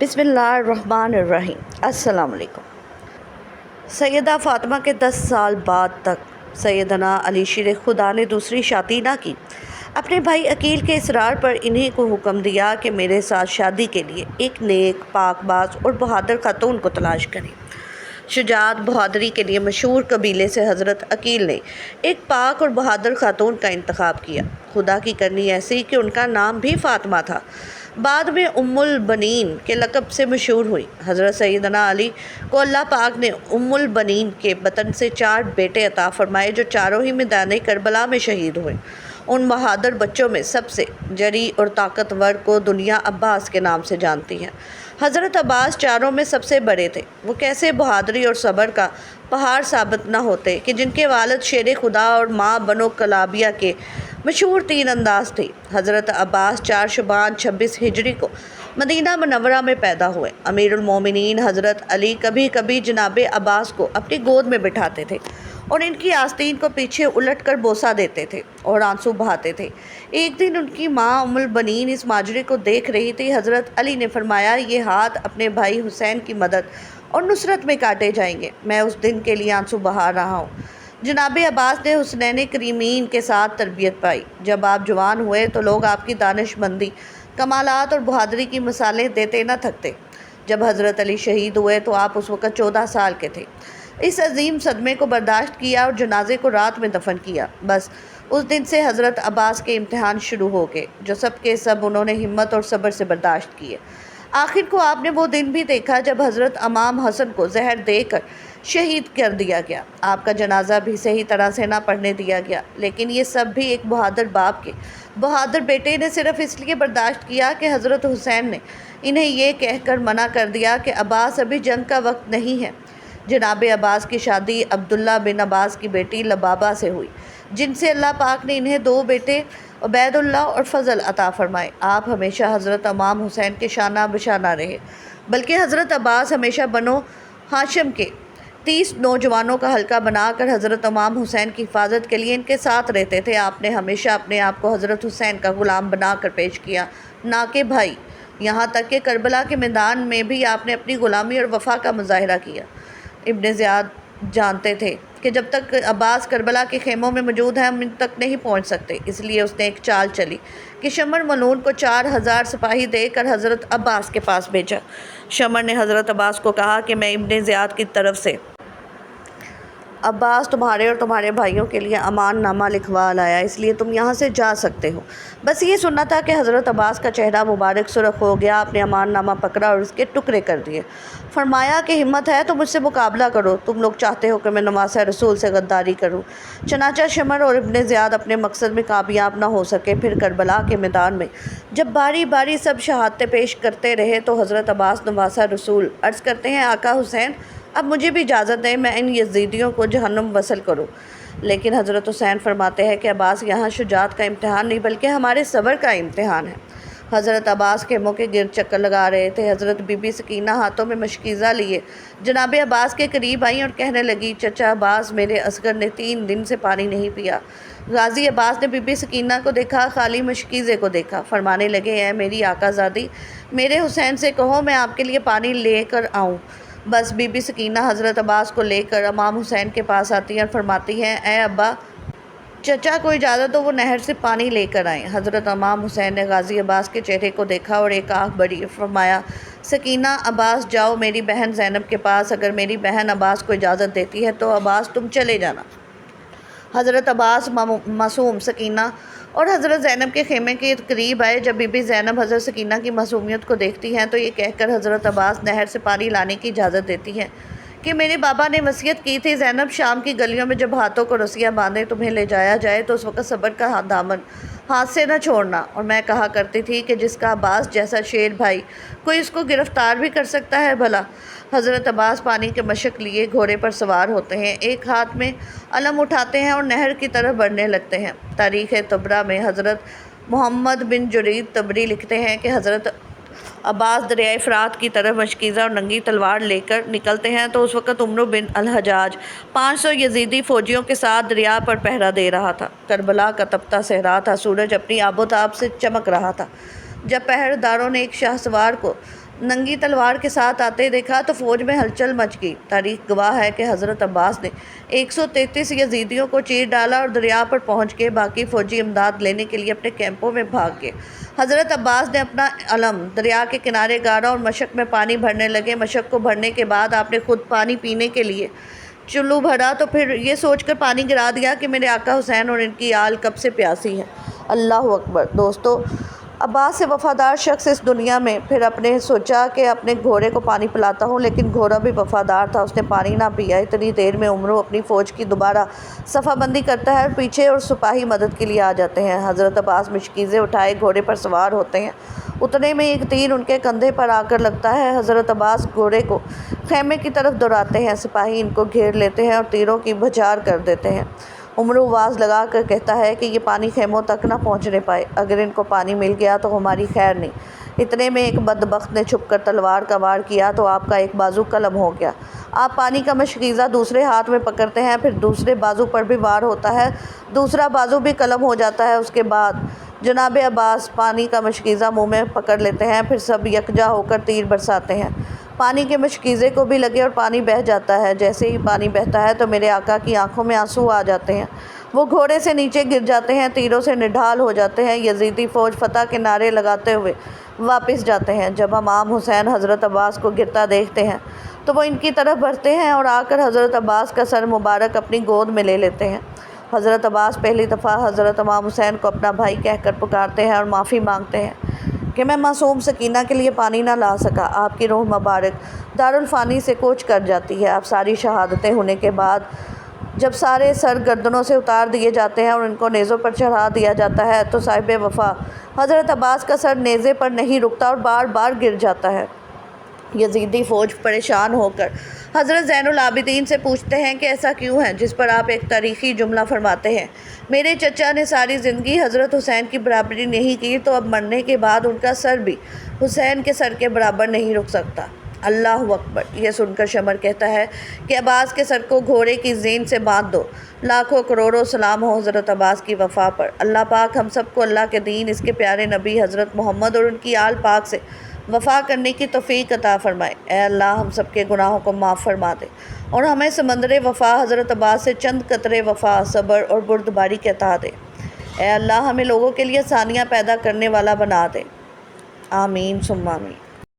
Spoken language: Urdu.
بسم اللہ الرحمن الرحیم۔ السلام علیکم۔ سیدہ فاطمہ کے 10 سال بعد تک سیدنا علی شیر خدا نے دوسری شادی نہ کی۔ اپنے بھائی عقیل کے اصرار پر انہیں کو حکم دیا کہ میرے ساتھ شادی کے لیے ایک نیک، پاک باز اور بہادر خاتون کو تلاش کریں۔ شجاعت بہادری کے لیے مشہور قبیلے سے حضرت عقیل نے ایک پاک اور بہادر خاتون کا انتخاب کیا۔ خدا کی کرنی ایسی کہ ان کا نام بھی فاطمہ تھا، بعد میں ام البنین کے لقب سے مشہور ہوئی۔ حضرت سیدنا علی کو اللہ پاک نے ام البنین کے بطن سے 4 بیٹے عطا فرمائے جو چاروں ہی میدان کربلا میں شہید ہوئے۔ ان بہادر بچوں میں سب سے جری اور طاقتور کو دنیا عباس کے نام سے جانتی ہے۔ حضرت عباس چاروں میں سب سے بڑے تھے۔ وہ کیسے بہادری اور صبر کا پہاڑ ثابت نہ ہوتے کہ جن کے والد شیر خدا اور ماں بنو کلابیہ کے مشہور تیر انداز تھی۔ حضرت عباس 4 شعبان 26 ہجری کو مدینہ منورہ میں پیدا ہوئے۔ امیر المومنین حضرت علی کبھی کبھی جناب عباس کو اپنی گود میں بٹھاتے تھے اور ان کی آستین کو پیچھے الٹ کر بوسہ دیتے تھے اور آنسو بہاتے تھے۔ ایک دن ان کی ماں ام البنین اس ماجرے کو دیکھ رہی تھی۔ حضرت علی نے فرمایا، یہ ہاتھ اپنے بھائی حسین کی مدد اور نصرت میں کاٹے جائیں گے، میں اس دن کے لیے آنسو بہا رہا ہوں۔ جناب عباس نے حسنین کریمین کے ساتھ تربیت پائی۔ جب آپ جوان ہوئے تو لوگ آپ کی دانش مندی، کمالات اور بہادری کی مثالیں دیتے نہ تھکتے۔ جب حضرت علی شہید ہوئے تو آپ اس وقت 14 سال کے تھے۔ اس عظیم صدمے کو برداشت کیا اور جنازے کو رات میں دفن کیا۔ بس اس دن سے حضرت عباس کے امتحان شروع ہو گئے جو سب کے سب انہوں نے ہمت اور صبر سے برداشت کیے۔ آخر کو آپ نے وہ دن بھی دیکھا جب حضرت امام حسن کو زہر دے کر شہید کر دیا گیا۔ آپ کا جنازہ بھی صحیح طرح سے نہ پڑھنے دیا گیا، لیکن یہ سب بھی ایک بہادر باپ کے بہادر بیٹے نے صرف اس لیے برداشت کیا کہ حضرت حسین نے انہیں یہ کہہ کر منع کر دیا کہ عباس ابھی جنگ کا وقت نہیں ہے۔ جناب عباس کی شادی عبداللہ بن عباس کی بیٹی لبابہ سے ہوئی، جن سے اللہ پاک نے انہیں 2 بیٹے عبید اللہ اور فضل عطا فرمائے۔ آپ ہمیشہ حضرت امام حسین کے شانہ بشانہ رہے، بلکہ حضرت عباس ہمیشہ بنو ہاشم کے 30 نوجوانوں کا حلقہ بنا کر حضرت امام حسین کی حفاظت کے لیے ان کے ساتھ رہتے تھے۔ آپ نے ہمیشہ اپنے آپ کو حضرت حسین کا غلام بنا کر پیش کیا، نہ کہ بھائی۔ یہاں تک کہ کربلا کے میدان میں بھی آپ نے اپنی غلامی اور وفا کا مظاہرہ کیا۔ ابن زیاد جانتے تھے کہ جب تک عباس کربلا کے خیموں میں موجود ہیں ہم ان تک نہیں پہنچ سکتے، اس لیے اس نے ایک چال چلی کہ شمر ملعون کو 4000 سپاہی دے کر حضرت عباس کے پاس بھیجا۔ شمر نے حضرت عباس کو کہا کہ میں ابن زیاد کی طرف سے عباس تمہارے اور تمہارے بھائیوں کے لیے امان نامہ لکھوا لایا، اس لیے تم یہاں سے جا سکتے ہو۔ بس یہ سننا تھا کہ حضرت عباس کا چہرہ مبارک سرخ ہو گیا۔ آپ نے امان نامہ پکڑا اور اس کے ٹکڑے کر دیے۔ فرمایا کہ ہمت ہے تو مجھ سے مقابلہ کرو، تم لوگ چاہتے ہو کہ میں نواسہ رسول سے غداری کروں۔ چنانچہ شمر اور ابن زیاد اپنے مقصد میں کامیاب نہ ہو سکے۔ پھر کربلا کے میدان میں جب باری باری سب شہادتیں پیش کرتے رہے تو حضرت عباس نواسہ رسول عرض کرتے ہیں، آقا حسین اب مجھے بھی اجازت دیں میں ان یزیدیوں کو جہنم وصل کروں۔ لیکن حضرت حسین فرماتے ہیں کہ عباس یہاں شجاعت کا امتحان نہیں بلکہ ہمارے صبر کا امتحان ہے۔ حضرت عباس خیموں کے گرد چکر لگا رہے تھے۔ حضرت بی بی سکینہ ہاتھوں میں مشکیزہ لیے جناب عباس کے قریب آئیں اور کہنے لگی، چچا عباس میرے اصغر نے 3 دن سے پانی نہیں پیا۔ غازی عباس نے بی بی سکینہ کو دیکھا، خالی مشکیزے کو دیکھا۔ فرمانے لگے، اے میری آقا زادی، میرے حسین سے کہو میں آپ کے لیے پانی لے کر آؤں۔ بس بی بی سکینہ حضرت عباس کو لے کر امام حسین کے پاس آتی ہیں اور فرماتی ہیں، اے ابا، چچا کو اجازت دو وہ نہر سے پانی لے کر آئیں۔ حضرت امام حسین نے غازی عباس کے چہرے کو دیکھا اور ایک آنکھ بڑی، فرمایا، سکینہ عباس جاؤ میری بہن زینب کے پاس، اگر میری بہن عباس کو اجازت دیتی ہے تو عباس تم چلے جانا۔ حضرت عباس معصوم، سکینہ اور حضرت زینب کے خیمے کے قریب آئے۔ جب بی بی زینب حضرت سکینہ کی معصومیت کو دیکھتی ہیں تو یہ کہہ کر حضرت عباس نہر سے پانی لانے کی اجازت دیتی ہیں کہ میرے بابا نے وصیت کی تھی، زینب شام کی گلیوں میں جب ہاتھوں کو رسیاں باندھے تمہیں لے جایا جائے تو اس وقت صبر کا دامن ہاتھ سے نہ چھوڑنا، اور میں کہا کرتی تھی کہ جس کا عباس جیسا شیر بھائی کوئی اس کو گرفتار بھی کر سکتا ہے بھلا۔ حضرت عباس پانی کے مشق لیے گھوڑے پر سوار ہوتے ہیں، ایک ہاتھ میں علم اٹھاتے ہیں اور نہر کی طرف بڑھنے لگتے ہیں۔ تاریخ طبرہ میں حضرت محمد بن جرید طبری لکھتے ہیں کہ حضرت عباس دریائے فرات کی طرف مشکیزہ اور ننگی تلوار لے کر نکلتے ہیں تو اس وقت عمرو بن الحجاج 500 یزیدی فوجیوں کے ساتھ دریا پر پہرا دے رہا تھا۔ کربلا کا تپتا صحرا تھا، سورج اپنی آب و تاب سے چمک رہا تھا۔ جب پہرےداروں نے ایک شاہ سوار کو ننگی تلوار کے ساتھ آتے دیکھا تو فوج میں ہلچل مچ گئی۔ تاریخ گواہ ہے کہ حضرت عباس نے 133 یزیدیوں کو چیر ڈالا اور دریا پر پہنچ کے باقی فوجی امداد لینے کے لیے اپنے کیمپوں میں بھاگ گئے۔ حضرت عباس نے اپنا علم دریا کے کنارے گاڑا اور مشک میں پانی بھرنے لگے۔ مشک کو بھرنے کے بعد آپ نے خود پانی پینے کے لیے چلو بھرا تو پھر یہ سوچ کر پانی گرا دیا کہ میرے آقا حسین اور ان کی آل کب سے پیاسی ہے۔ اللہ اکبر۔ دوستو، عباس سے وفادار شخص اس دنیا میں پھر اپنے سوچا کہ اپنے گھوڑے کو پانی پلاتا ہوں، لیکن گھوڑا بھی وفادار تھا، اس نے پانی نہ پیا۔ اتنی دیر میں عمرو اپنی فوج کی دوبارہ صفہ بندی کرتا ہے اور پیچھے اور سپاہی مدد کے لیے آ جاتے ہیں۔ حضرت عباس مشکیزیں اٹھائے گھوڑے پر سوار ہوتے ہیں۔ اتنے میں ایک تیر ان کے کندھے پر آ کر لگتا ہے۔ حضرت عباس گھوڑے کو خیمے کی طرف دوڑاتے ہیں، سپاہی ان کو گھیر لیتے ہیں اور تیروں کی بچھار کر دیتے ہیں۔ عمرو آواز لگا کر کہتا ہے کہ یہ پانی خیموں تک نہ پہنچنے پائے، اگر ان کو پانی مل گیا تو ہماری خیر نہیں۔ اتنے میں ایک بدبخت نے چھپ کر تلوار کا وار کیا تو آپ کا ایک بازو قلم ہو گیا۔ آپ پانی کا مشکیزہ دوسرے ہاتھ میں پکڑتے ہیں، پھر دوسرے بازو پر بھی وار ہوتا ہے، دوسرا بازو بھی قلم ہو جاتا ہے۔ اس کے بعد جناب عباس پانی کا مشکیزہ منہ میں پکڑ لیتے ہیں، پھر سب یکجا ہو کر تیر برساتے ہیں۔ پانی کے مشکیزے کو بھی لگے اور پانی بہہ جاتا ہے۔ جیسے ہی پانی بہتا ہے تو میرے آقا کی آنکھوں میں آنسو آ جاتے ہیں، وہ گھوڑے سے نیچے گر جاتے ہیں، تیروں سے نڈھال ہو جاتے ہیں۔ یزیدی فوج فتح کے نعرے لگاتے ہوئے واپس جاتے ہیں۔ جب امام حسین حضرت عباس کو گرتا دیکھتے ہیں تو وہ ان کی طرف بڑھتے ہیں اور آ کر حضرت عباس کا سر مبارک اپنی گود میں لے لیتے ہیں۔ حضرت عباس پہلی دفعہ حضرت امام حسین کو اپنا بھائی کہہ کر پکارتے ہیں اور معافی مانگتے ہیں کہ میں معصوم سکینہ کے لیے پانی نہ لا سکا۔ آپ کی روح مبارک دارالفانی سے کوچ کر جاتی ہے۔ اب ساری شہادتیں ہونے کے بعد جب سارے سر گردنوں سے اتار دیے جاتے ہیں اور ان کو نیزوں پر چڑھا دیا جاتا ہے تو صاحب وفا حضرت عباس کا سر نیزے پر نہیں رکتا اور بار بار گر جاتا ہے۔ یزیدی فوج پریشان ہو کر حضرت زین العابدین سے پوچھتے ہیں کہ ایسا کیوں ہے، جس پر آپ ایک تاریخی جملہ فرماتے ہیں، میرے چچا نے ساری زندگی حضرت حسین کی برابری نہیں کی تو اب مرنے کے بعد ان کا سر بھی حسین کے سر کے برابر نہیں رک سکتا۔ اللہ اکبر۔ یہ سن کر شمر کہتا ہے کہ عباس کے سر کو گھوڑے کی زین سے باندھ دو۔ لاکھوں کروڑوں سلام ہو حضرت عباس کی وفا پر۔ اللہ پاک ہم سب کو اللہ کے دین، اس کے پیارے نبی حضرت محمد اور ان کی آل پاک سے وفا کرنے کی توفیق عطا فرمائے۔ اے اللہ ہم سب کے گناہوں کو معاف فرما دے اور ہمیں سمندر وفا حضرت عباس سے چند قطرے وفا، صبر اور بردباری کے عطا دے۔ اے اللہ ہمیں لوگوں کے لیے ثانیہ پیدا کرنے والا بنا دے۔ آمین ثم آمین۔